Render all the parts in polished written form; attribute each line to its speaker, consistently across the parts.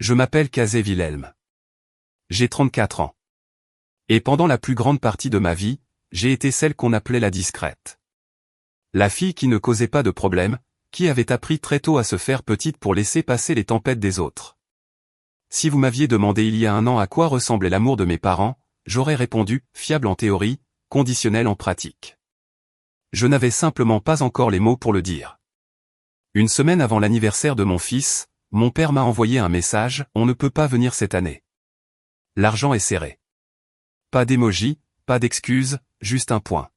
Speaker 1: Je m'appelle Kazé Wilhelm. J'ai 34 ans. Et pendant la plus grande partie de ma vie, j'ai été celle qu'on appelait la discrète. La fille qui ne causait pas de problème, qui avait appris très tôt à se faire petite pour laisser passer les tempêtes des autres. Si vous m'aviez demandé il y a un an à quoi ressemblait l'amour de mes parents, j'aurais répondu, fiable en théorie, conditionnel en pratique. Je n'avais simplement pas encore les mots pour le dire. Une semaine avant l'anniversaire de mon fils, mon père m'a envoyé un message, on ne peut pas venir cette année. L'argent est serré. Pas d'émoji, pas d'excuses, juste un point.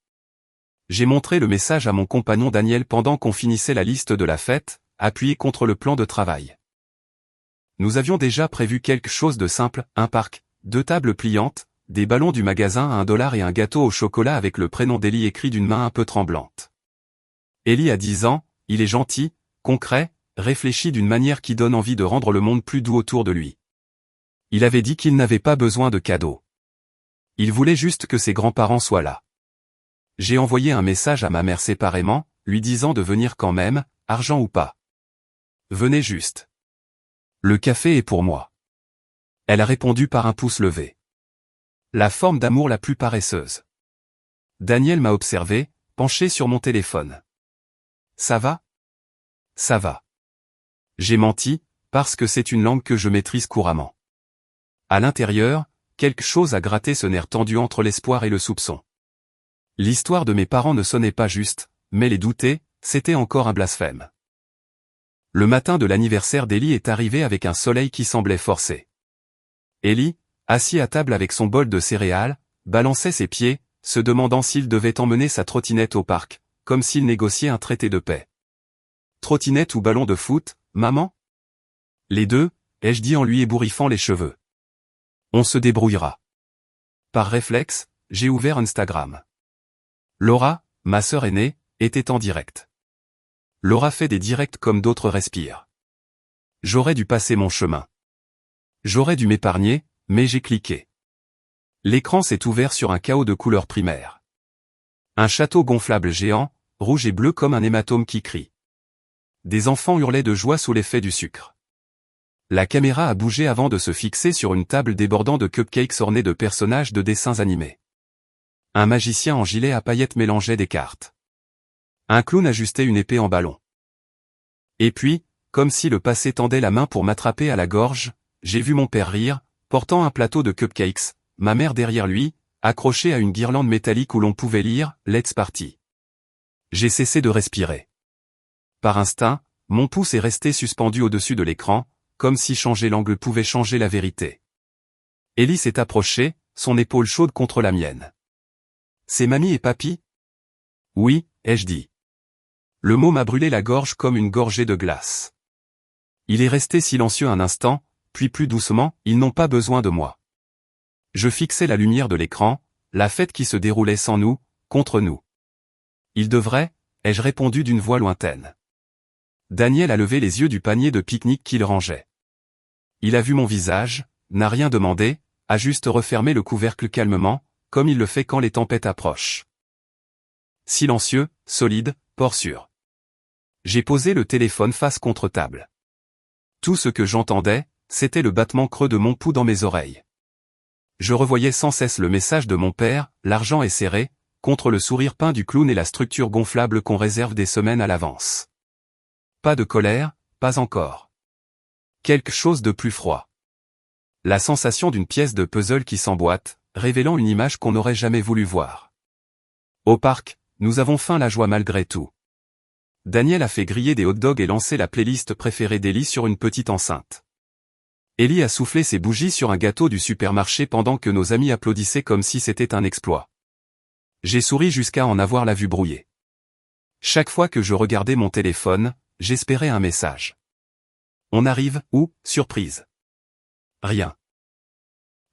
Speaker 1: J'ai montré le message à mon compagnon Daniel pendant qu'on finissait la liste de la fête, appuyé contre le plan de travail. Nous avions déjà prévu quelque chose de simple, un parc, 2 tables pliantes, des ballons du magasin à $1 et un gâteau au chocolat avec le prénom d'Eli écrit d'une main un peu tremblante. Eli a 10 ans, il est gentil, concret, réfléchi d'une manière qui donne envie de rendre le monde plus doux autour de lui. Il avait dit qu'il n'avait pas besoin de cadeaux. Il voulait juste que ses grands-parents soient là. J'ai envoyé un message à ma mère séparément, lui disant de venir quand même, argent ou pas. Venez juste. Le café est pour moi. Elle a répondu par un pouce levé. La forme d'amour la plus paresseuse. Daniel m'a observé, penché sur mon téléphone. Ça va? Ça va. J'ai menti, parce que c'est une langue que je maîtrise couramment. À l'intérieur, quelque chose a gratté ce nerf tendu entre l'espoir et le soupçon. L'histoire de mes parents ne sonnait pas juste, mais les douter, c'était encore un blasphème. Le matin de l'anniversaire d'Eli est arrivé avec un soleil qui semblait forcé. Eli, assis à table avec son bol de céréales, balançait ses pieds, se demandant s'il devait emmener sa trottinette au parc, comme s'il négociait un traité de paix. Trottinette ou ballon de foot, maman? Les deux, ai-je dit en lui ébouriffant les cheveux. On se débrouillera. Par réflexe, j'ai ouvert Instagram. Laura, ma sœur aînée, était en direct. Laura fait des directs comme d'autres respirent. J'aurais dû passer mon chemin. J'aurais dû m'épargner, mais j'ai cliqué. L'écran s'est ouvert sur un chaos de couleurs primaires. Un château gonflable géant, rouge et bleu comme un hématome qui crie. Des enfants hurlaient de joie sous l'effet du sucre. La caméra a bougé avant de se fixer sur une table débordant de cupcakes ornés de personnages de dessins animés. Un magicien en gilet à paillettes mélangeait des cartes. Un clown ajustait une épée en ballon. Et puis, comme si le passé tendait la main pour m'attraper à la gorge, j'ai vu mon père rire, portant un plateau de cupcakes, ma mère derrière lui, accrochée à une guirlande métallique où l'on pouvait lire « Let's Party ». J'ai cessé de respirer. Par instinct, mon pouce est resté suspendu au-dessus de l'écran, comme si changer l'angle pouvait changer la vérité. Eli s'est approché, son épaule chaude contre la mienne. C'est mamie et papy? Oui, ai-je dit. Le mot m'a brûlé la gorge comme une gorgée de glace. Il est resté silencieux un instant, puis plus doucement, ils n'ont pas besoin de moi. Je fixais la lumière de l'écran, la fête qui se déroulait sans nous, contre nous. Ils devraient, ai-je répondu d'une voix lointaine. Daniel a levé les yeux du panier de pique-nique qu'il rangeait. Il a vu mon visage, n'a rien demandé, a juste refermé le couvercle calmement, comme il le fait quand les tempêtes approchent. Silencieux, solide, port sûr. J'ai posé le téléphone face contre table. Tout ce que j'entendais, c'était le battement creux de mon pouls dans mes oreilles. Je revoyais sans cesse le message de mon père, l'argent est serré, contre le sourire peint du clown et la structure gonflable qu'on réserve des semaines à l'avance. Pas de colère, pas encore. Quelque chose de plus froid. La sensation d'une pièce de puzzle qui s'emboîte, révélant une image qu'on n'aurait jamais voulu voir. Au parc, nous avons faim la joie malgré tout. Daniel a fait griller des hot-dogs et lancé la playlist préférée d'Eli sur une petite enceinte. Eli a soufflé ses bougies sur un gâteau du supermarché pendant que nos amis applaudissaient comme si c'était un exploit. J'ai souri jusqu'à en avoir la vue brouillée. Chaque fois que je regardais mon téléphone, j'espérais un message. On arrive, ou, surprise. Rien.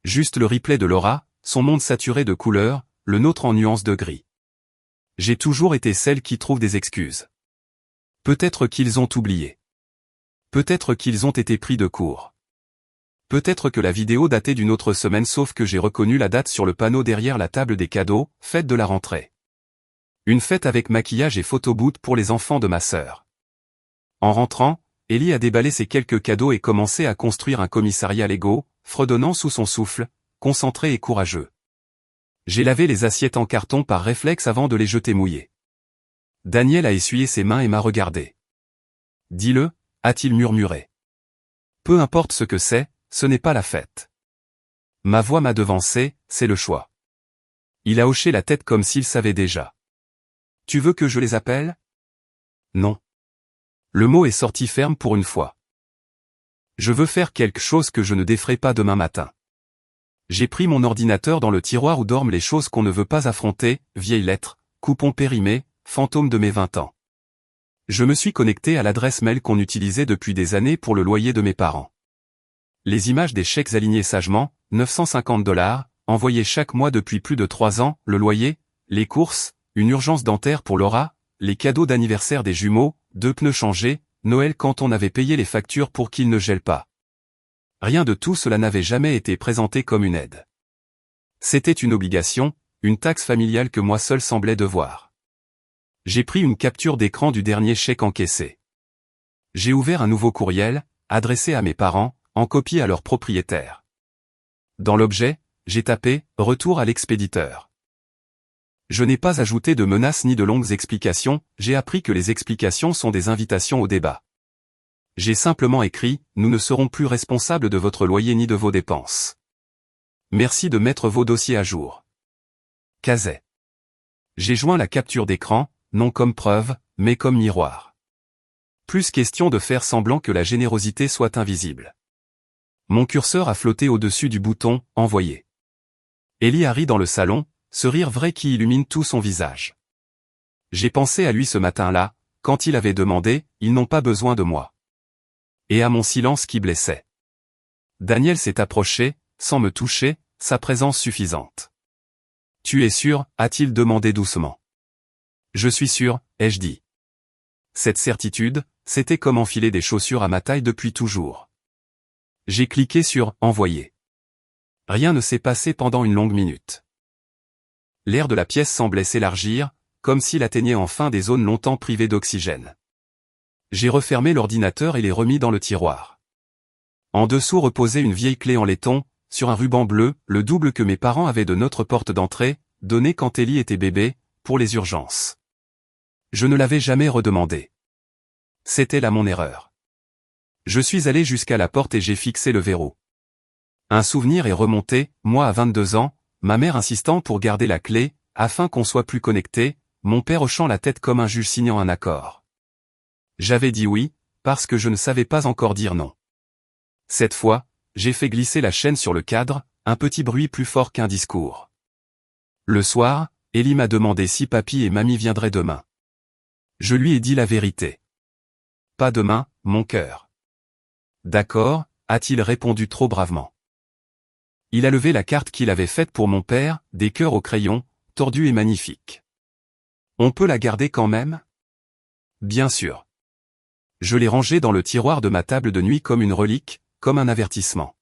Speaker 1: Juste le replay de Laura, son monde saturé de couleurs, le nôtre en nuances de gris. J'ai toujours été celle qui trouve des excuses. Peut-être qu'ils ont oublié. Peut-être qu'ils ont été pris de court. Peut-être que la vidéo datait d'une autre semaine sauf que j'ai reconnu la date sur le panneau derrière la table des cadeaux, fête de la rentrée. Une fête avec maquillage et photoboot pour les enfants de ma sœur. En rentrant, Ellie a déballé ses quelques cadeaux et commencé à construire un commissariat Lego, fredonnant sous son souffle, concentré et courageux. J'ai lavé les assiettes en carton par réflexe avant de les jeter mouillées. Daniel a essuyé ses mains et m'a regardé. « Dis-le » a-t-il murmuré. « Peu importe ce que c'est, ce n'est pas la fête. » Ma voix m'a devancé, c'est le choix. Il a hoché la tête comme s'il savait déjà. « Tu veux que je les appelle ? » Non. Le mot est sorti ferme pour une fois. Je veux faire quelque chose que je ne déferai pas demain matin. J'ai pris mon ordinateur dans le tiroir où dorment les choses qu'on ne veut pas affronter, vieilles lettres, coupons périmés, fantômes de mes 20 ans. Je me suis connecté à l'adresse mail qu'on utilisait depuis des années pour le loyer de mes parents. Les images des chèques alignés sagement, 950 $, envoyés chaque mois depuis plus de 3 ans, le loyer, les courses, une urgence dentaire pour Laura, les cadeaux d'anniversaire des jumeaux, 2 pneus changés, Noël quand on avait payé les factures pour qu'ils ne gèlent pas. Rien de tout cela n'avait jamais été présenté comme une aide. C'était une obligation, une taxe familiale que moi seul semblais devoir. J'ai pris une capture d'écran du dernier chèque encaissé. J'ai ouvert un nouveau courriel, adressé à mes parents, en copie à leur propriétaire. Dans l'objet, j'ai tapé « Retour à l'expéditeur ». Je n'ai pas ajouté de menaces ni de longues explications, j'ai appris que les explications sont des invitations au débat. J'ai simplement écrit « Nous ne serons plus responsables de votre loyer ni de vos dépenses. Merci de mettre vos dossiers à jour. » Kazay. J'ai joint la capture d'écran, non comme preuve, mais comme miroir. Plus question de faire semblant que la générosité soit invisible. Mon curseur a flotté au-dessus du bouton « Envoyer ». Ellie a ri dans le salon, ce rire vrai qui illumine tout son visage. J'ai pensé à lui ce matin-là, quand il avait demandé « Ils n'ont pas besoin de moi ». Et à mon silence qui blessait. Daniel s'est approché, sans me toucher, sa présence suffisante. « Tu es sûr ?» a-t-il demandé doucement. « Je suis sûr » ai-je dit. Cette certitude, c'était comme enfiler des chaussures à ma taille depuis toujours. J'ai cliqué sur « Envoyer ». Rien ne s'est passé pendant une longue minute. L'air de la pièce semblait s'élargir, comme s'il atteignait enfin des zones longtemps privées d'oxygène. J'ai refermé l'ordinateur et l'ai remis dans le tiroir. En dessous reposait une vieille clé en laiton, sur un ruban bleu, le double que mes parents avaient de notre porte d'entrée, donnée quand Ellie était bébé, pour les urgences. Je ne l'avais jamais redemandé. C'était là mon erreur. Je suis allé jusqu'à la porte et j'ai fixé le verrou. Un souvenir est remonté, moi à 22 ans, ma mère insistant pour garder la clé, afin qu'on soit plus connectés, mon père hochant la tête comme un juge signant un accord. J'avais dit oui, parce que je ne savais pas encore dire non. Cette fois, j'ai fait glisser la chaîne sur le cadre, un petit bruit plus fort qu'un discours. Le soir, Ellie m'a demandé si papy et mamie viendraient demain. Je lui ai dit la vérité. Pas demain, mon cœur. D'accord, a-t-il répondu trop bravement. Il a levé la carte qu'il avait faite pour mon père, des cœurs au crayon, tordus et magnifiques. On peut la garder quand même ? Bien sûr. Je l'ai rangée dans le tiroir de ma table de nuit comme une relique, comme un avertissement.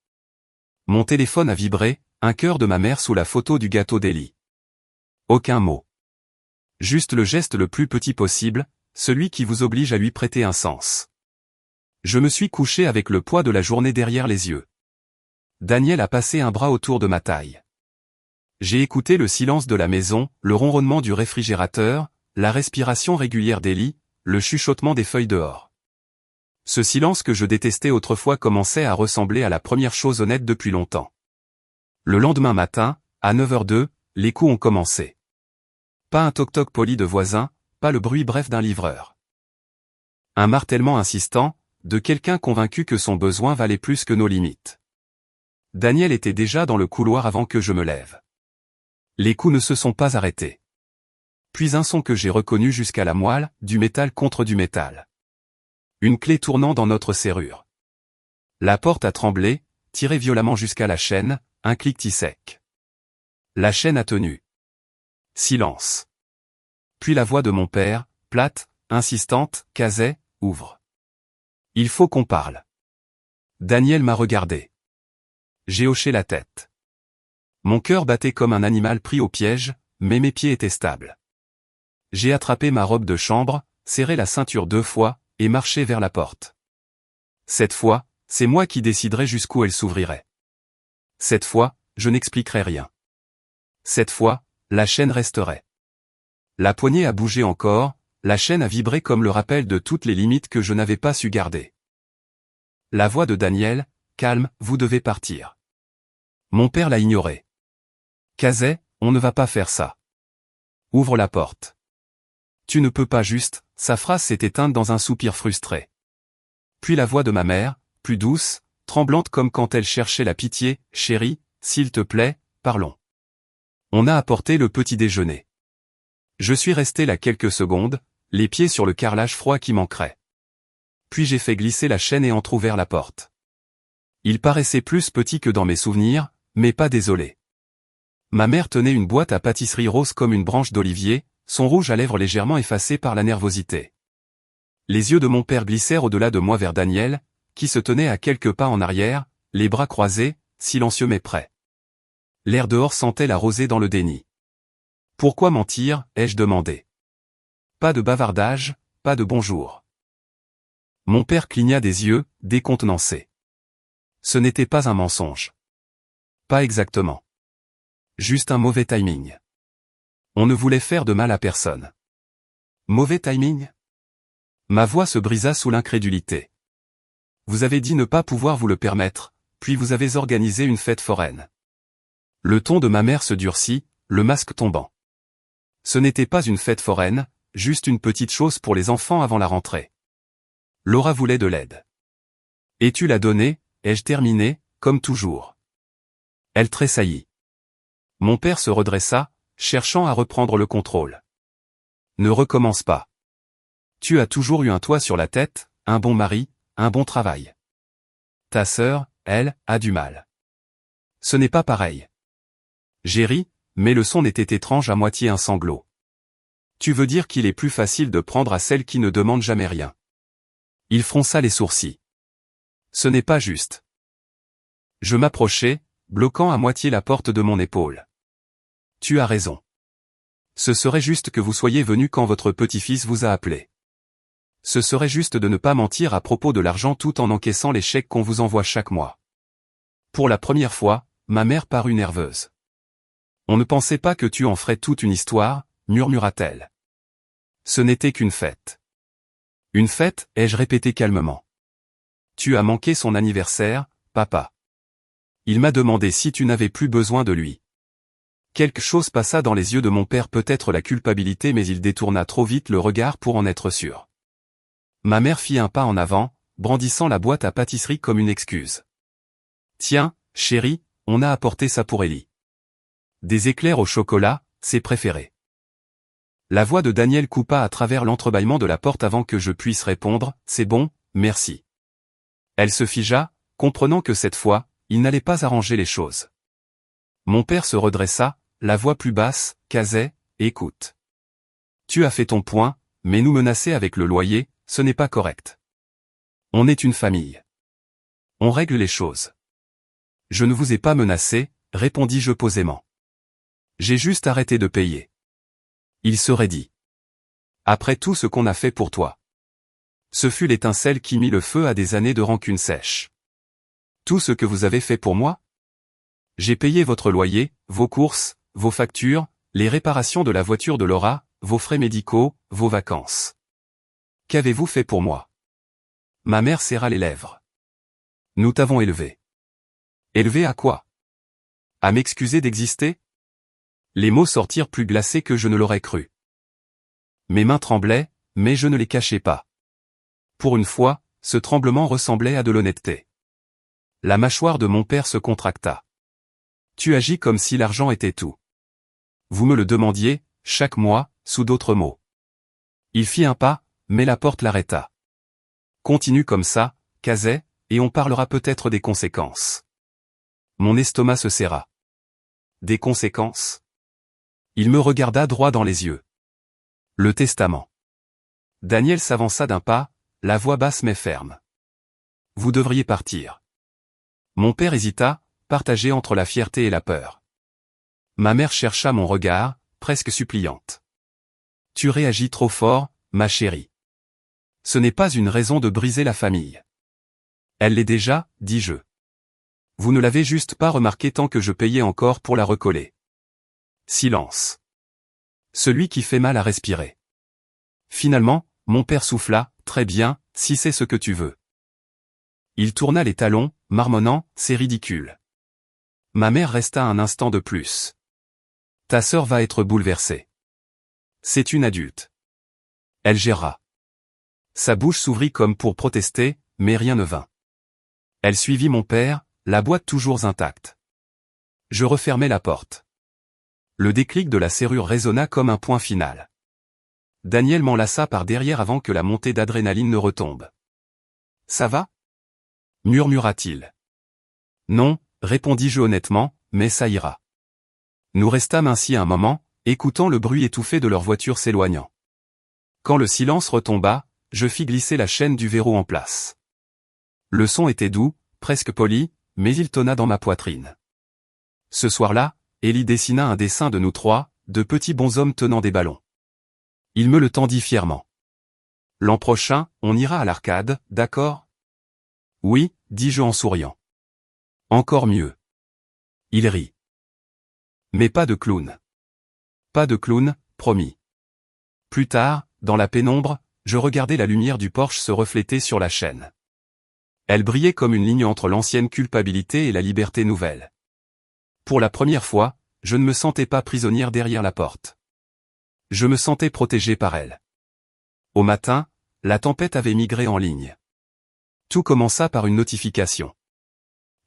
Speaker 1: Mon téléphone a vibré, un cœur de ma mère sous la photo du gâteau d'Ellie. Aucun mot. Juste le geste le plus petit possible, celui qui vous oblige à lui prêter un sens. Je me suis couché avec le poids de la journée derrière les yeux. Daniel a passé un bras autour de ma taille. J'ai écouté le silence de la maison, le ronronnement du réfrigérateur, la respiration régulière d'Ellie, le chuchotement des feuilles dehors. Ce silence que je détestais autrefois commençait à ressembler à la première chose honnête depuis longtemps. Le lendemain matin, à 9h02, les coups ont commencé. Pas un toc-toc poli de voisin, pas le bruit bref d'un livreur. Un martèlement insistant, de quelqu'un convaincu que son besoin valait plus que nos limites. Daniel était déjà dans le couloir avant que je me lève. Les coups ne se sont pas arrêtés. Puis un son que j'ai reconnu jusqu'à la moelle, du métal contre du métal. Une clé tournant dans notre serrure. La porte a tremblé, tiré violemment jusqu'à la chaîne, un cliquetis sec. La chaîne a tenu. Silence. Puis la voix de mon père, plate, insistante, Kazay, ouvre. Il faut qu'on parle. Daniel m'a regardé. J'ai hoché la tête. Mon cœur battait comme un animal pris au piège, mais mes pieds étaient stables. J'ai attrapé ma robe de chambre, serré la ceinture 2 fois, et marché vers la porte. Cette fois, c'est moi qui déciderai jusqu'où elle s'ouvrirait. Cette fois, je n'expliquerai rien. Cette fois, la chaîne resterait. La poignée a bougé encore, la chaîne a vibré comme le rappel de toutes les limites que je n'avais pas su garder. La voix de Daniel, calme, vous devez partir. Mon père l'a ignoré. Kazay, on ne va pas faire ça. Ouvre la porte. Tu ne peux pas juste, sa phrase s'est éteinte dans un soupir frustré. Puis la voix de ma mère, plus douce, tremblante comme quand elle cherchait la pitié, chérie, s'il te plaît, parlons. On a apporté le petit déjeuner. Je suis resté là quelques secondes, les pieds sur le carrelage froid qui manquerait. Puis j'ai fait glisser la chaîne et entrouvert la porte. Il paraissait plus petit que dans mes souvenirs, mais pas désolé. Ma mère tenait une boîte à pâtisserie rose comme une branche d'olivier, son rouge à lèvres légèrement effacé par la nervosité. Les yeux de mon père glissèrent au-delà de moi vers Daniel, qui se tenait à quelques pas en arrière, les bras croisés, silencieux mais prêt. L'air dehors sentait la rosée dans le déni. Pourquoi mentir, ai-je demandé. Pas de bavardage, pas de bonjour. Mon père cligna des yeux, décontenancé. Ce n'était pas un mensonge. Pas exactement. Juste un mauvais timing. On ne voulait faire de mal à personne. Mauvais timing? Ma voix se brisa sous l'incrédulité. Vous avez dit ne pas pouvoir vous le permettre, puis vous avez organisé une fête foraine. Le ton de ma mère se durcit, le masque tombant. Ce n'était pas une fête foraine, juste une petite chose pour les enfants avant la rentrée. Laura voulait de l'aide. Et tu l'as donnée, ai-je terminé, comme toujours. Elle tressaillit. Mon père se redressa, cherchant à reprendre le contrôle. Ne recommence pas. Tu as toujours eu un toit sur la tête, un bon mari, un bon travail. Ta sœur, elle, a du mal. Ce n'est pas pareil. J'ai ri, mais le son était étrange à moitié un sanglot. Tu veux dire qu'il est plus facile de prendre à celle qui ne demande jamais rien. Il fronça les sourcils. Ce n'est pas juste. Je m'approchai, bloquant à moitié la porte de mon épaule. Tu as raison. Ce serait juste que vous soyez venu quand votre petit-fils vous a appelé. Ce serait juste de ne pas mentir à propos de l'argent tout en encaissant les chèques qu'on vous envoie chaque mois. Pour la première fois, ma mère parut nerveuse. On ne pensait pas que tu en ferais toute une histoire, murmura-t-elle. Ce n'était qu'une fête. Une fête, ai-je répété calmement. Tu as manqué son anniversaire, papa. Il m'a demandé si tu n'avais plus besoin de lui. Quelque chose passa dans les yeux de mon père, peut-être la culpabilité, mais il détourna trop vite le regard pour en être sûr. Ma mère fit un pas en avant, brandissant la boîte à pâtisserie comme une excuse. Tiens, chérie, on a apporté ça pour Ellie. Des éclairs au chocolat, ses préférés. La voix de Daniel coupa à travers l'entrebâillement de la porte avant que je puisse répondre, c'est bon, merci. Elle se figea, comprenant que cette fois, il n'allait pas arranger les choses. Mon père se redressa, la voix plus basse, Kazay, écoute. Tu as fait ton point, mais nous menacer avec le loyer, ce n'est pas correct. On est une famille. On règle les choses. Je ne vous ai pas menacé, répondis-je posément. J'ai juste arrêté de payer. Il serait dit. Après tout ce qu'on a fait pour toi. Ce fut l'étincelle qui mit le feu à des années de rancune sèche. Tout ce que vous avez fait pour moi? J'ai payé votre loyer, vos courses, vos factures, les réparations de la voiture de Laura, vos frais médicaux, vos vacances. Qu'avez-vous fait pour moi? Ma mère serra les lèvres. Nous t'avons élevé. Élevé à quoi? À m'excuser d'exister? Les mots sortirent plus glacés que je ne l'aurais cru. Mes mains tremblaient, mais je ne les cachais pas. Pour une fois, ce tremblement ressemblait à de l'honnêteté. La mâchoire de mon père se contracta. Tu agis comme si l'argent était tout. Vous me le demandiez, chaque mois, sous d'autres mots. Il fit un pas, mais la porte l'arrêta. Continue comme ça, Kazay, et on parlera peut-être des conséquences. Mon estomac se serra. Des conséquences? Il me regarda droit dans les yeux. Le testament. Daniel s'avança d'un pas, la voix basse mais ferme. Vous devriez partir. Mon père hésita, partagé entre la fierté et la peur. Ma mère chercha mon regard, presque suppliante. Tu réagis trop fort, ma chérie. Ce n'est pas une raison de briser la famille. Elle l'est déjà, dis-je. Vous ne l'avez juste pas remarqué tant que je payais encore pour la recoller. Silence. Celui qui fait mal à respirer. Finalement, mon père souffla, très bien, si c'est ce que tu veux. Il tourna les talons, marmonnant, c'est ridicule. Ma mère resta un instant de plus. Ta sœur va être bouleversée. C'est une adulte. Elle gérera. Sa bouche s'ouvrit comme pour protester, mais rien ne vint. Elle suivit mon père, la boîte toujours intacte. Je refermai la porte. Le déclic de la serrure résonna comme un point final. Daniel m'enlaça par derrière avant que la montée d'adrénaline ne retombe. « Ça va » murmura-t-il. « Non » répondis-je honnêtement, « mais ça ira. » Nous restâmes ainsi un moment, écoutant le bruit étouffé de leur voiture s'éloignant. Quand le silence retomba, je fis glisser la chaîne du verrou en place. Le son était doux, presque poli, mais il tonna dans ma poitrine. Ce soir-là, Ellie dessina un dessin de nous trois, de petits bonshommes tenant des ballons. Il me le tendit fièrement. « L'an prochain, on ira à l'arcade, d'accord ?» « Oui, dis-je en souriant. »« Encore mieux. » Il rit. « Mais pas de clown. »« Pas de clown, promis. » Plus tard, dans la pénombre, je regardais la lumière du Porsche se refléter sur la chaîne. Elle brillait comme une ligne entre l'ancienne culpabilité et la liberté nouvelle. Pour la première fois, je ne me sentais pas prisonnière derrière la porte. Je me sentais protégé par elle. Au matin, la tempête avait migré en ligne. Tout commença par une notification.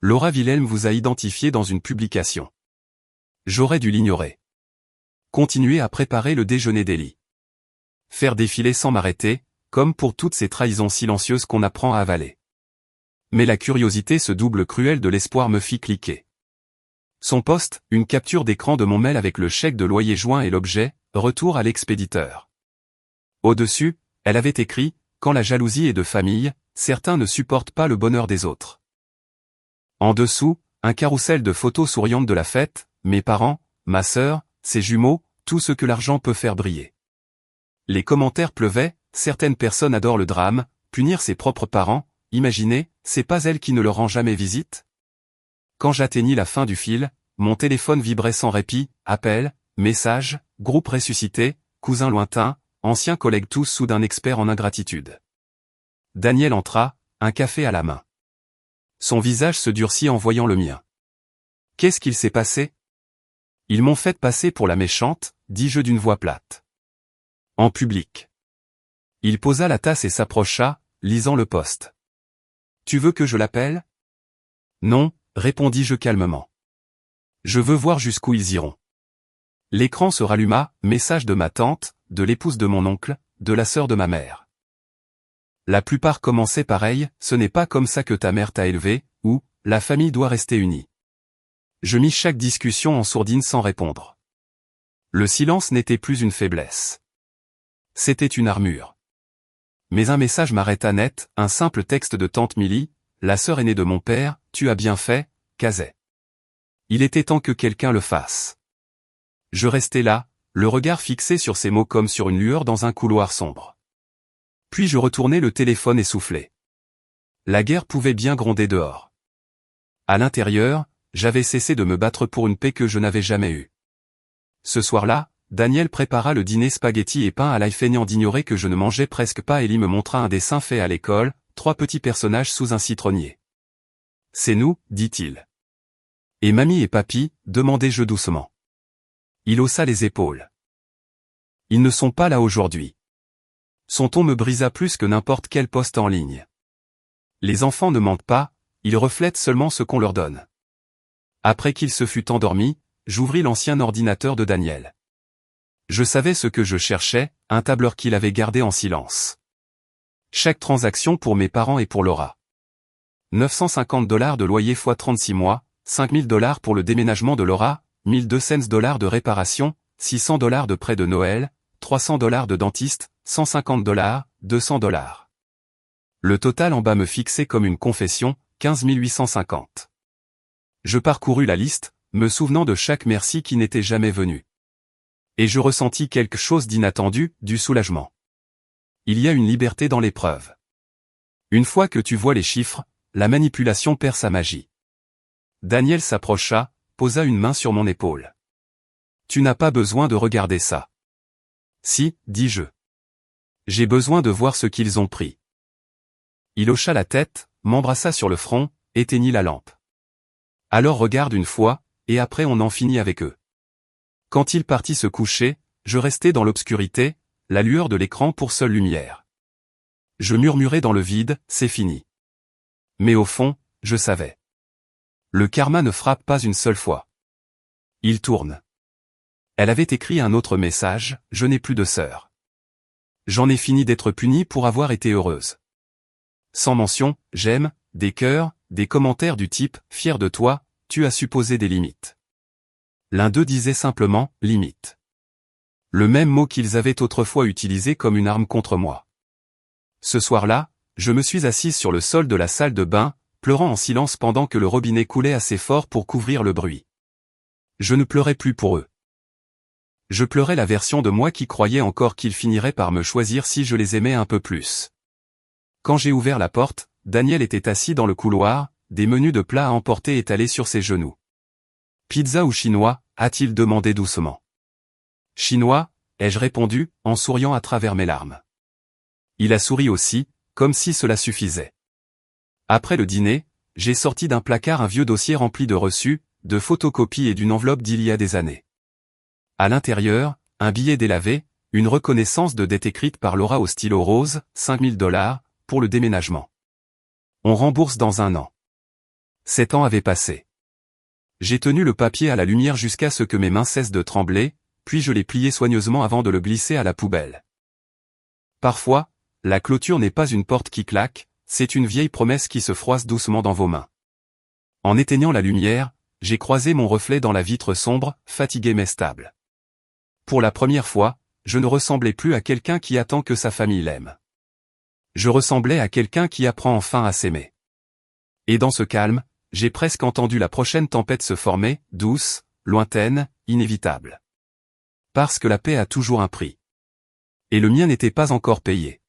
Speaker 1: Laura Wilhelm vous a identifié dans une publication. J'aurais dû l'ignorer. Continuer à préparer le déjeuner d'Ellie. Faire défiler sans m'arrêter, comme pour toutes ces trahisons silencieuses qu'on apprend à avaler. Mais la curiosité se double cruelle de l'espoir me fit cliquer. Son poste, une capture d'écran de mon mail avec le chèque de loyer joint et l'objet, retour à l'expéditeur. Au-dessus, elle avait écrit, quand la jalousie est de famille, certains ne supportent pas le bonheur des autres. En dessous, un carrousel de photos souriantes de la fête, mes parents, ma sœur, ses jumeaux, tout ce que l'argent peut faire briller. Les commentaires pleuvaient, certaines personnes adorent le drame, punir ses propres parents, imaginez, c'est pas elle qui ne leur rend jamais visite? Quand j'atteignis la fin du fil, mon téléphone vibrait sans répit, appels, messages, groupe ressuscité, cousins lointains, anciens collègues tous soudain experts en ingratitude. Daniel entra, un café à la main. Son visage se durcit en voyant le mien. Qu'est-ce qu'il s'est passé? Ils m'ont fait passer pour la méchante, dis-je d'une voix plate. En public. Il posa la tasse et s'approcha, lisant le poste. Tu veux que je l'appelle? Non, répondis-je calmement. Je veux voir jusqu'où ils iront. L'écran se ralluma, message de ma tante, de l'épouse de mon oncle, de la sœur de ma mère. La plupart commençaient pareil, ce n'est pas comme ça que ta mère t'a élevé, ou, la famille doit rester unie. Je mis chaque discussion en sourdine sans répondre. Le silence n'était plus une faiblesse. C'était une armure. Mais un message m'arrêta net, un simple texte de tante Milly, la sœur aînée de mon père, tu as bien fait, Kazay. Il était temps que quelqu'un le fasse. Je restais là, le regard fixé sur ces mots comme sur une lueur dans un couloir sombre. Puis je retournai le téléphone essoufflé. La guerre pouvait bien gronder dehors. À l'intérieur, j'avais cessé de me battre pour une paix que je n'avais jamais eue. Ce soir-là, Daniel prépara le dîner spaghetti et pain à l'ail feignant d'ignorer que je ne mangeais presque pas. Ellie me montra un dessin fait à l'école, 3 petits personnages sous un citronnier. C'est nous, dit-il. Et mamie et papy, demandai-je doucement. Il haussa les épaules. Ils ne sont pas là aujourd'hui. Son ton me brisa plus que n'importe quel poste en ligne. Les enfants ne mentent pas, ils reflètent seulement ce qu'on leur donne. Après qu'il se fut endormi, j'ouvris l'ancien ordinateur de Daniel. Je savais ce que je cherchais, un tableur qu'il avait gardé en silence. Chaque transaction pour mes parents et pour Laura. $950 de loyer x 36 mois, $5000 pour le déménagement de Laura, $1200 de réparation, $600 de prêt de Noël, $300 de dentiste, $150, $200. Le total en bas me fixait comme une confession, 15 850. Je parcourus la liste, me souvenant de chaque merci qui n'était jamais venu. Et je ressentis quelque chose d'inattendu, du soulagement. Il y a une liberté dans l'épreuve. Une fois que tu vois les chiffres, la manipulation perd sa magie. Daniel s'approcha, posa une main sur mon épaule. Tu n'as pas besoin de regarder ça. Si, dis-je. J'ai besoin de voir ce qu'ils ont pris. Il hocha la tête, m'embrassa sur le front, éteignit la lampe. Alors regarde une fois, et après on en finit avec eux. Quand il partit se coucher, je restais dans l'obscurité, la lueur de l'écran pour seule lumière. Je murmurais dans le vide, c'est fini. Mais au fond, je savais. Le karma ne frappe pas une seule fois. Il tourne. Elle avait écrit un autre message, je n'ai plus de sœur. J'en ai fini d'être punie pour avoir été heureuse. Sans mention, j'aime, des cœurs, des commentaires du type « fier de toi, tu as su poser des limites ». L'un d'eux disait simplement « limite ». Le même mot qu'ils avaient autrefois utilisé comme une arme contre moi. Ce soir-là, je me suis assise sur le sol de la salle de bain, pleurant en silence pendant que le robinet coulait assez fort pour couvrir le bruit. Je ne pleurais plus pour eux. Je pleurais la version de moi qui croyait encore qu'ils finiraient par me choisir si je les aimais un peu plus. Quand j'ai ouvert la porte, Daniel était assis dans le couloir, des menus de plats à emporter étalés sur ses genoux. « Pizza ou chinois ?» a-t-il demandé doucement. « Chinois » ai-je répondu, en souriant à travers mes larmes. Il a souri aussi, comme si cela suffisait. Après le dîner, j'ai sorti d'un placard un vieux dossier rempli de reçus, de photocopies et d'une enveloppe d'il y a des années. À l'intérieur, un billet délavé, une reconnaissance de dette écrite par Laura au stylo rose, 5000 $, pour le déménagement. On rembourse dans 1 an. 7 ans avaient passé. J'ai tenu le papier à la lumière jusqu'à ce que mes mains cessent de trembler, puis je l'ai plié soigneusement avant de le glisser à la poubelle. Parfois, la clôture n'est pas une porte qui claque, c'est une vieille promesse qui se froisse doucement dans vos mains. En éteignant la lumière, j'ai croisé mon reflet dans la vitre sombre, fatigué mais stable. Pour la première fois, je ne ressemblais plus à quelqu'un qui attend que sa famille l'aime. Je ressemblais à quelqu'un qui apprend enfin à s'aimer. Et dans ce calme, j'ai presque entendu la prochaine tempête se former, douce, lointaine, inévitable. Parce que la paix a toujours un prix. Et le mien n'était pas encore payé.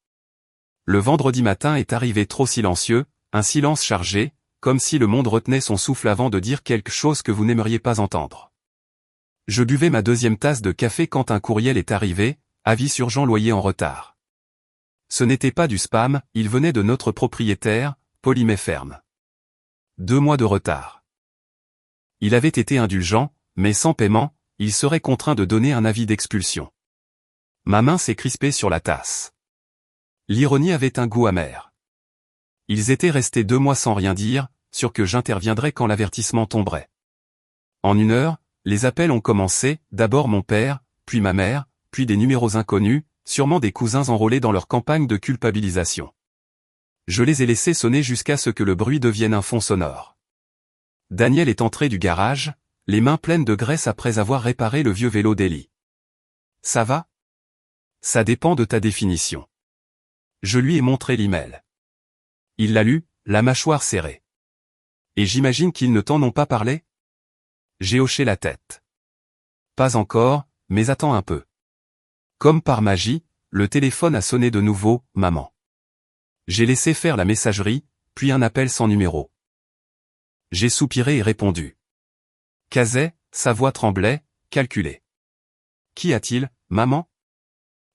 Speaker 1: Le vendredi matin est arrivé trop silencieux, un silence chargé, comme si le monde retenait son souffle avant de dire quelque chose que vous n'aimeriez pas entendre. Je buvais ma 2e tasse de café quand un courriel est arrivé, avis sur Jean Loyer en retard. Ce n'était pas du spam, il venait de notre propriétaire, Polymet Ferme. 2 mois de retard. Il avait été indulgent, mais sans paiement, il serait contraint de donner un avis d'expulsion. Ma main s'est crispée sur la tasse. L'ironie avait un goût amer. Ils étaient restés 2 mois sans rien dire, sûrs que j'interviendrais quand l'avertissement tomberait. En 1 heure, les appels ont commencé, d'abord mon père, puis ma mère, puis des numéros inconnus, sûrement des cousins enrôlés dans leur campagne de culpabilisation. Je les ai laissés sonner jusqu'à ce que le bruit devienne un fond sonore. Daniel est entré du garage, les mains pleines de graisse après avoir réparé le vieux vélo d'Ellie. « Ça va ? » ?»« Ça dépend de ta définition. » Je lui ai montré l'email. Il l'a lu, la mâchoire serrée. « Et j'imagine qu'ils ne t'en ont pas parlé ? » J'ai hoché la tête. « Pas encore, mais attends un peu. » Comme par magie, le téléphone a sonné de nouveau, « Maman. » J'ai laissé faire la messagerie, puis un appel sans numéro. J'ai soupiré et répondu. Cazet, sa voix tremblait, calculée. « Qu'y a-t-il, maman ? »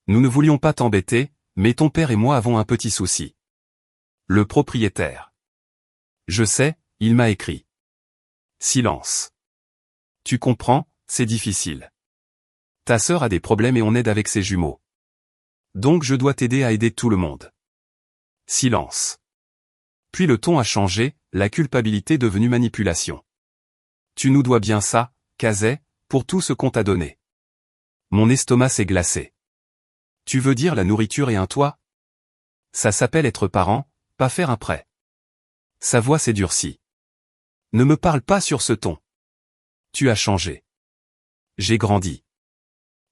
Speaker 1: Nous ne voulions pas t'embêter, mais ton père et moi avons un petit souci. Le propriétaire. Je sais, il m'a écrit. Silence. Tu comprends, c'est difficile. Ta sœur a des problèmes et on aide avec ses jumeaux. Donc je dois t'aider à aider tout le monde. Silence. Puis le ton a changé, la culpabilité devenue manipulation. Tu nous dois bien ça, Cazet, pour tout ce qu'on t'a donné. Mon estomac s'est glacé. Tu veux dire la nourriture et un toit ? Ça s'appelle être parent, pas faire un prêt. Sa voix s'est durcie. Ne me parle pas sur ce ton. Tu as changé. J'ai grandi.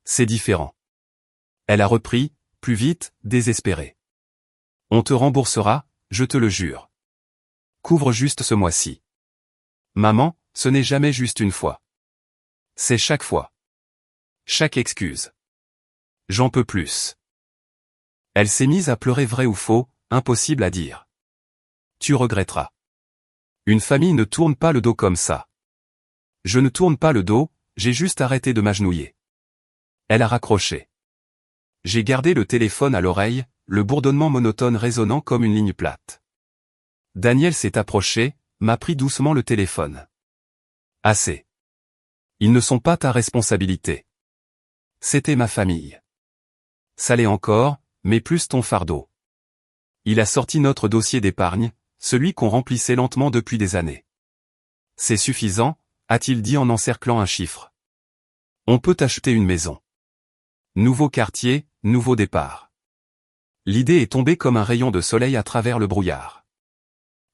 Speaker 1: C'est différent. Elle a repris, plus vite, désespérée. On te remboursera, je te le jure. Couvre juste ce mois-ci. Maman, ce n'est jamais juste une fois. C'est chaque fois. Chaque excuse. J'en peux plus. Elle s'est mise à pleurer, vrai ou faux, impossible à dire. Tu regretteras. Une famille ne tourne pas le dos comme ça. Je ne tourne pas le dos, j'ai juste arrêté de m'agenouiller. Elle a raccroché. J'ai gardé le téléphone à l'oreille, le bourdonnement monotone résonnant comme une ligne plate. Daniel s'est approché, m'a pris doucement le téléphone. Assez. Ils ne sont pas ta responsabilité. C'était ma famille. Ça l'est encore, mais plus ton fardeau. Il a sorti notre dossier d'épargne, celui qu'on remplissait lentement depuis des années. C'est suffisant, a-t-il dit en encerclant un chiffre. On peut acheter une maison. Nouveau quartier, nouveau départ. L'idée est tombée comme un rayon de soleil à travers le brouillard.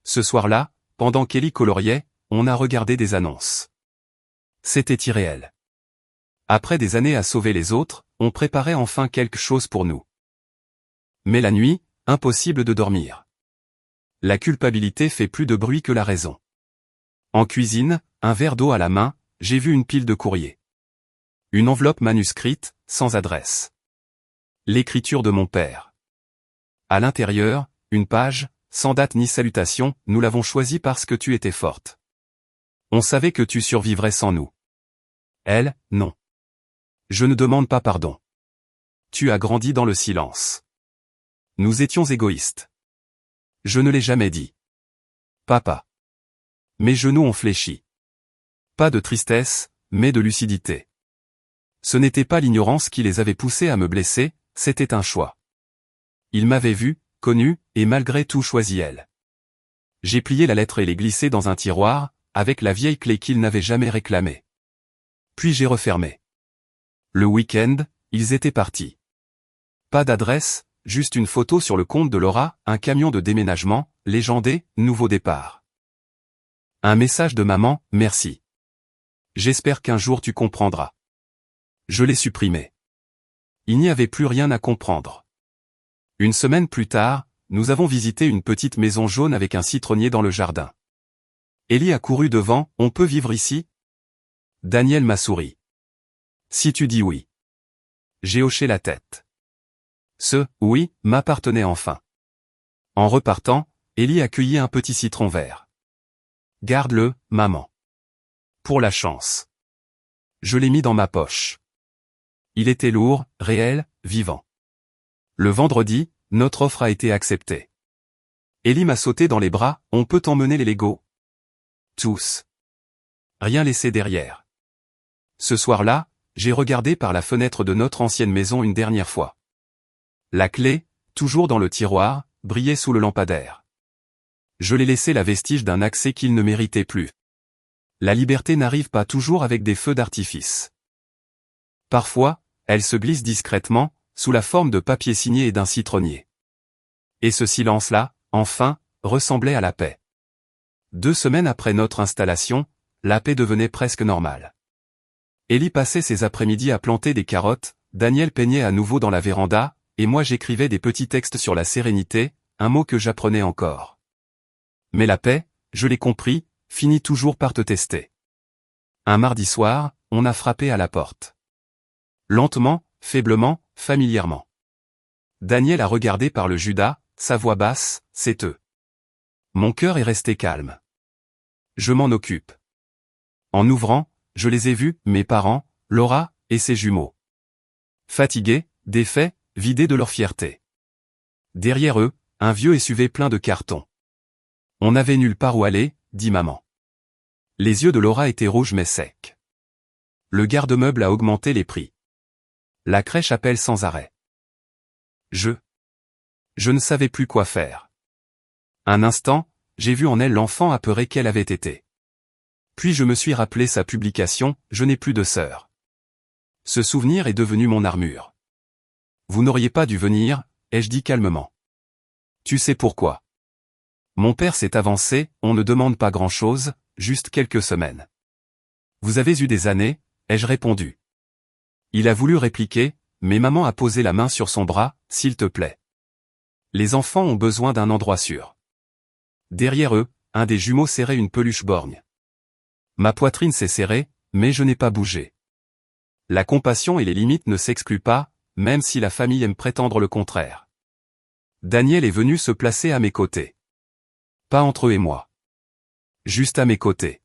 Speaker 1: Ce soir-là, pendant qu'Ellie coloriait, on a regardé des annonces. C'était irréel. Après des années à sauver les autres, on préparait enfin quelque chose pour nous. Mais la nuit, impossible de dormir. La culpabilité fait plus de bruit que la raison. En cuisine, un verre d'eau à la main, j'ai vu une pile de courriers. Une enveloppe manuscrite, sans adresse. L'écriture de mon père. À l'intérieur, une page, sans date ni salutation, nous l'avons choisie parce que tu étais forte. On savait que tu survivrais sans nous. Elle, non. Je ne demande pas pardon. Tu as grandi dans le silence. Nous étions égoïstes. Je ne l'ai jamais dit. Papa. Mes genoux ont fléchi. Pas de tristesse, mais de lucidité. Ce n'était pas l'ignorance qui les avait poussés à me blesser, c'était un choix. Ils m'avaient vu, connu, et malgré tout choisi elle. J'ai plié la lettre et l'ai glissée dans un tiroir, avec la vieille clé qu'ils n'avaient jamais réclamée. Puis j'ai refermé. Le week-end, ils étaient partis. Pas d'adresse, juste une photo sur le compte de Laura, un camion de déménagement, légendé, nouveau départ. Un message de maman, merci. J'espère qu'un jour tu comprendras. Je l'ai supprimé. Il n'y avait plus rien à comprendre. Une semaine plus tard, nous avons visité une petite maison jaune avec un citronnier dans le jardin. Ellie a couru devant, on peut vivre ici? Daniel m'a souri. Si tu dis oui. J'ai hoché la tête. Ce « oui » m'appartenait enfin. En repartant, Ellie accueillit un petit citron vert. Garde-le, maman. Pour la chance. Je l'ai mis dans ma poche. Il était lourd, réel, vivant. Le vendredi, notre offre a été acceptée. Ellie m'a sauté dans les bras, on peut emmener les Legos. Tous. Rien laissé derrière. Ce soir-là, j'ai regardé par la fenêtre de notre ancienne maison une dernière fois. La clé, toujours dans le tiroir, brillait sous le lampadaire. Je l'ai laissé la vestige d'un accès qu'il ne méritait plus. La liberté n'arrive pas toujours avec des feux d'artifice. Parfois, elle se glisse discrètement, sous la forme de papier signé et d'un citronnier. Et ce silence-là, enfin, ressemblait à la paix. 2 semaines après notre installation, la paix devenait presque normale. Ellie passait ses après-midi à planter des carottes, Daniel peignait à nouveau dans la véranda, et moi j'écrivais des petits textes sur la sérénité, un mot que j'apprenais encore. Mais la paix, je l'ai compris, finit toujours par te tester. Un mardi soir, on a frappé à la porte. Lentement, faiblement, familièrement. Daniel a regardé par le Judas, sa voix basse, c'est eux. Mon cœur est resté calme. Je m'en occupe. En ouvrant, je les ai vus, mes parents, Laura, et ses jumeaux. Fatigués, défaits, vidés de leur fierté. Derrière eux, un vieux SUV plein de cartons. On n'avait nulle part où aller, dit maman. Les yeux de Laura étaient rouges mais secs. Le garde-meuble a augmenté les prix. La crèche appelle sans arrêt. Je ne savais plus quoi faire. Un instant, j'ai vu en elle l'enfant apeuré qu'elle avait été. Puis je me suis rappelé sa publication, je n'ai plus de sœur. Ce souvenir est devenu mon armure. Vous n'auriez pas dû venir, ai-je dit calmement. Tu sais pourquoi. Mon père s'est avancé, on ne demande pas grand-chose, juste quelques semaines. Vous avez eu des années, ai-je répondu. Il a voulu répliquer, mais maman a posé la main sur son bras, s'il te plaît. Les enfants ont besoin d'un endroit sûr. Derrière eux, un des jumeaux serrait une peluche borgne. Ma poitrine s'est serrée, mais je n'ai pas bougé. La compassion et les limites ne s'excluent pas, même si la famille aime prétendre le contraire. Daniel est venu se placer à mes côtés. Pas entre eux et moi. Juste à mes côtés.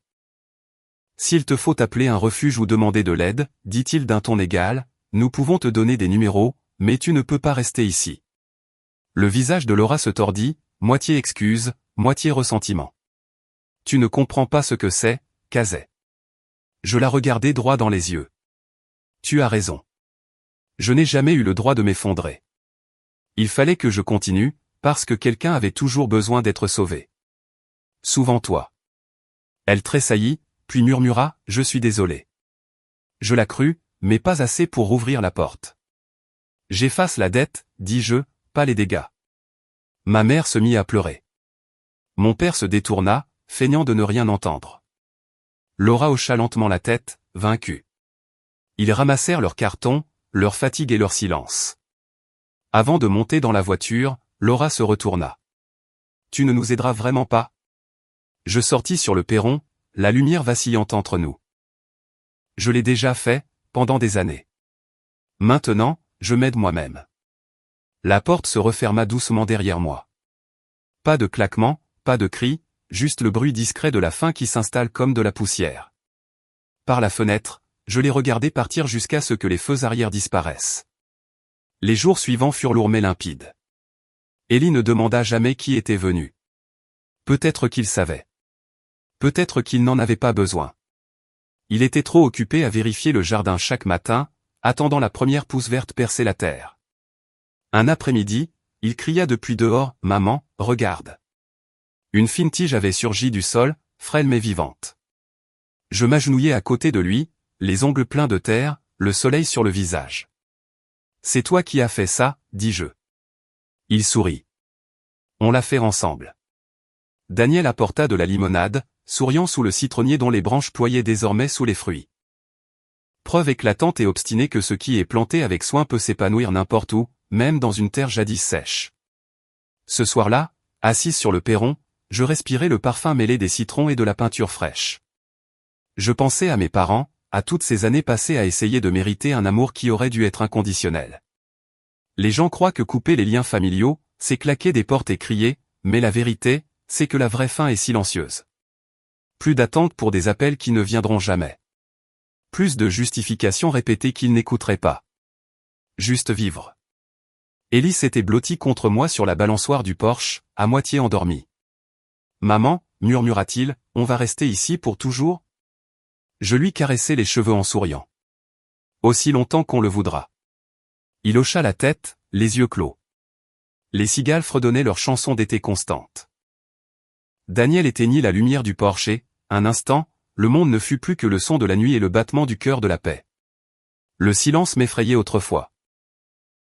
Speaker 1: S'il te faut appeler un refuge ou demander de l'aide, dit-il d'un ton égal, nous pouvons te donner des numéros, mais tu ne peux pas rester ici. Le visage de Laura se tordit, moitié excuse, moitié ressentiment. Tu ne comprends pas ce que c'est, Casey. Je la regardai droit dans les yeux. Tu as raison. Je n'ai jamais eu le droit de m'effondrer. Il fallait que je continue, parce que quelqu'un avait toujours besoin d'être sauvé. Souvent toi. Elle tressaillit, puis murmura, je suis désolé. Je la crus, mais pas assez pour rouvrir la porte. J'efface la dette, dis-je, pas les dégâts. Ma mère se mit à pleurer. Mon père se détourna, feignant de ne rien entendre. Laura hocha lentement la tête, vaincue. Ils ramassèrent leurs cartons, leur fatigue et leur silence. Avant de monter dans la voiture, Laura se retourna. Tu ne nous aideras vraiment pas? Je sortis sur le perron, la lumière vacillante entre nous. Je l'ai déjà fait, pendant des années. Maintenant, je m'aide moi-même. La porte se referma doucement derrière moi. Pas de claquement, pas de cri, juste le bruit discret de la faim qui s'installe comme de la poussière. Par la fenêtre, je les regardai partir jusqu'à ce que les feux arrière disparaissent. Les jours suivants furent lourds mais limpides. Ellie ne demanda jamais qui était venu. Peut-être qu'il savait. Peut-être qu'il n'en avait pas besoin. Il était trop occupé à vérifier le jardin chaque matin, attendant la première pousse verte percer la terre. Un après-midi, il cria depuis dehors, « Maman, regarde !» Une fine tige avait surgi du sol, frêle mais vivante. Je m'agenouillai à côté de lui, les ongles pleins de terre, le soleil sur le visage. « C'est toi qui as fait ça, dis-je. » Il sourit. On l'a fait ensemble. Daniel apporta de la limonade, souriant sous le citronnier dont les branches ployaient désormais sous les fruits. Preuve éclatante et obstinée que ce qui est planté avec soin peut s'épanouir n'importe où, même dans une terre jadis sèche. Ce soir-là, assise sur le perron, je respirais le parfum mêlé des citrons et de la peinture fraîche. Je pensais à mes parents, à toutes ces années passées à essayer de mériter un amour qui aurait dû être inconditionnel. Les gens croient que couper les liens familiaux, c'est claquer des portes et crier, mais la vérité, c'est que la vraie faim est silencieuse. Plus d'attente pour des appels qui ne viendront jamais. Plus de justifications répétées qu'ils n'écouteraient pas. Juste vivre. Ellie s'était blottie contre moi sur la balançoire du porche, à moitié endormie. « Maman, murmura-t-il, on va rester ici pour toujours ?» Je lui caressai les cheveux en souriant. « Aussi longtemps qu'on le voudra. » Il hocha la tête, les yeux clos. Les cigales fredonnaient leur chanson d'été constante. Daniel éteignit la lumière du porche et, un instant, le monde ne fut plus que le son de la nuit et le battement du cœur de la paix. Le silence m'effrayait autrefois.